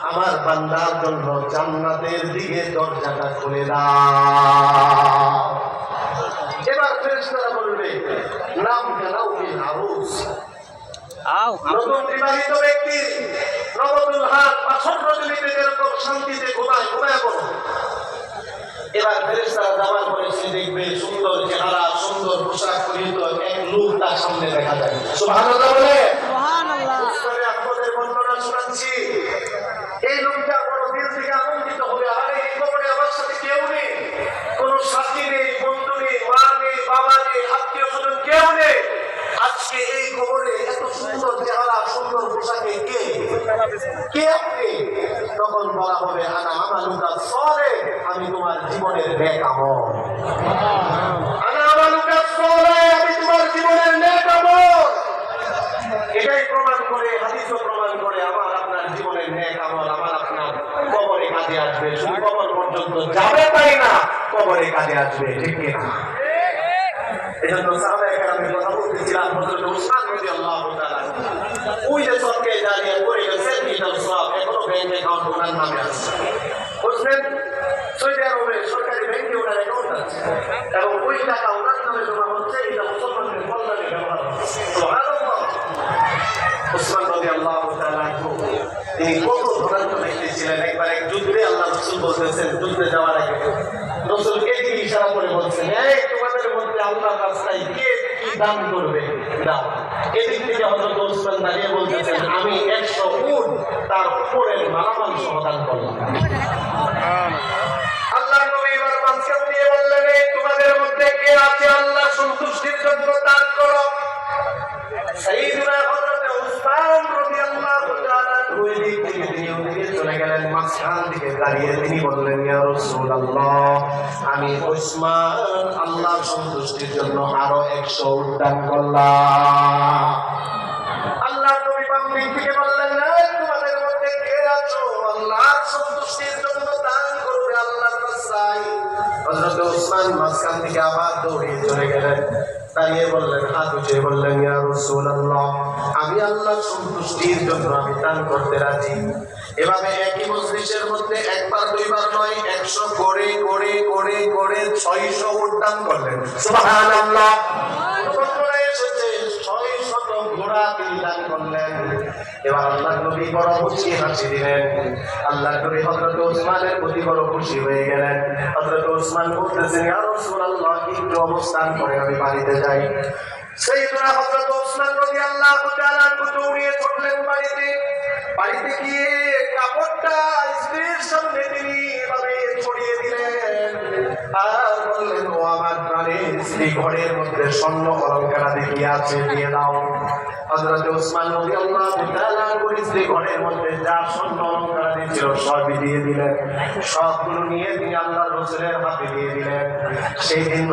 আমার বান্দার জন্য জান্নাতের দিকে দরজাটা খুলে দাও। এবার ফেরেশতারা বলবে নাম জানাও বিল আরুস, নতুন বিবাহিত ব্যক্তি নবদুল হাত 65 রজনীতে যেরকম শান্তিতে ঘুমায় করো। এবার ফেরেশতারা যাওয়ার পরে সে দেখবে সুন্দর চেহারা, সুন্দর পোশাক পরিহিত এক লোক তার সামনে দেখা যায়। সুবহানাল্লাহ বলে। সুবহানাল্লাহ। আপনাদের বর্ণনা শোনাচ্ছি, এই লোকটা বড় দিল থেকে আনন্দিত হবে। আরে এই কবরে আমার সাথে কেউ নেই, কোনো সাথী নেই, বন্ধু নেই, মা নেই, বাবা নেই, আত্মীয় স্বজন কেউ নেই। আজকে এই কবরে এত সুন্দর চেহারা, সুন্দর পোশাকে কে আপনি? তখন বলা হবে আনা আমালুকা সালেহ, আমি তোমার জীবনের নেক আমল। আনা আমালুকা সালেহ, আমি তোমার জীবনের নেক আমল। এটাই প্রমাণ করে, হাদিসও প্রমাণ করে আমার আপনার জীবনের নেক আমল আমার আপনার কবরে কাজে আসবে। শুধু কবর পর্যন্ত যাবে তাই না, কবরে কাজে আসবে, ঠিক কিনা? এজন্য সাহাবায়ে কেরামের কথা বলতেছিলাম, হযরত উসমান রাদিয়াল্লাহু তাআলা ওই যে সবকে দাঁড়িয়ে করে গেছেন, এটার সব এখনো ব্যাংক অ্যাকাউন্ট ওনার নামে আছে। বুঝলেন, সৌদি আরবের সরকারি ব্যাংকে ওনার অ্যাকাউন্ট আছে এবং ওই টাকা ওনার নামে জমা হচ্ছে, এটা মুসলমানদের কল্যাণে ব্যবহার হচ্ছে। সুবহানাল্লাহ। উসমান রাদিয়াল্লাহু তাআলা তিনি কত ধনাঢ্য ব্যক্তি ছিলেন। একবার এক যুদ্ধে আল্লাহ রাসূল বলতেছেন, যুদ্ধে যাওয়ার আগে রাসূলকে দিকে ইশারা করে বলছেন, এই তোমাদের মধ্যে আল্লাহর রাস্তায় কে কি দান করবে দাও। এদিক থেকে হযরত উসমান দাঁড়িয়ে বলতেছেন, আমি 100 উট তার উপরের মালামাল সহ দান করলাম। আল্লাহর নবী এবার মাঝখান দিয়ে বললেন, এই তোমাদের মধ্যে কে আছে আল্লাহ সন্তুষ্টির জন্য দান করো। সাইয়্যিদুনা হযরত উসমান রাদিয়াল্লাহু তাআলা ওই দিক থেকে তিনি ওদিকে চলে গেলেন, মাঝখান থেকে দাঁড়িয়ে তিনি বললেন, ইয়া রাসূলুল্লাহ, আমি উসমান আল্লাহর সন্তুষ্টির জন্য আরো 100 উট দান করলাম। আল্লাহর নবী বাম দিক থেকে বললেন, এই তোমাদের মধ্যে কে আছো আল্লাহর সন্তুষ্টির জন্য দান করবে আল্লাহর রাস্তায়। হযরত উসমান মাঝখান থেকে আবার দৌড়িয়ে চলে গেলেন, দাঁড়িয়ে বললেন, হাত উঠিয়ে বললেন, ইয়া রাসূলুল্লাহ, আমি আল্লাহর সন্তুষ্টির জন্য আমি দান করতে রাজি। এভাবে একই মজলিসের মধ্যে একবার দুইবার নয়, 100 করে করে করে করে 600 উট দান করলেন। সুবহানাল্লাহ। এসেছে 600 ঘোড়া তিনি দান করলেন। এবার আল্লাহর নবী বড় খুশি হাসি দিলেন। আল্লাহর নবী হযরত উসমানের প্রতি বড় খুশি হয়ে গেলেন। হযরত উসমান বলতেছেন, ইয়া রাসূলুল্লাহ, একটু অবস্থান করে আমি বাড়িতে যাই। সাইয়্যিদুনা হযরত উসমান রাদিয়াল্লাহু তাআলা দৌড়িয়ে ছুটলেন বাড়িতে। বাড়িতে গিয়ে কাপড়টা স্ত্রীর সামনে তিনি এভাবে ছড়িয়ে দিলেন আর বললেন, ও আমার প্রাণের স্ত্রী, ঘরের মধ্যে স্বর্ণ অলংকার দেখিয়ে আছে, দিয়ে দাও। হযরত উসমান রাদিয়াল্লাহু তাআলা স্ত্রী ঘরের মধ্যে যা স্বর্ণ অলংকার ছিল সবই দিয়ে দিলেন। সবগুলো নিয়ে তিনি আল্লাহর রাসূলের হাতে দিয়ে দিলেন। সেই দিন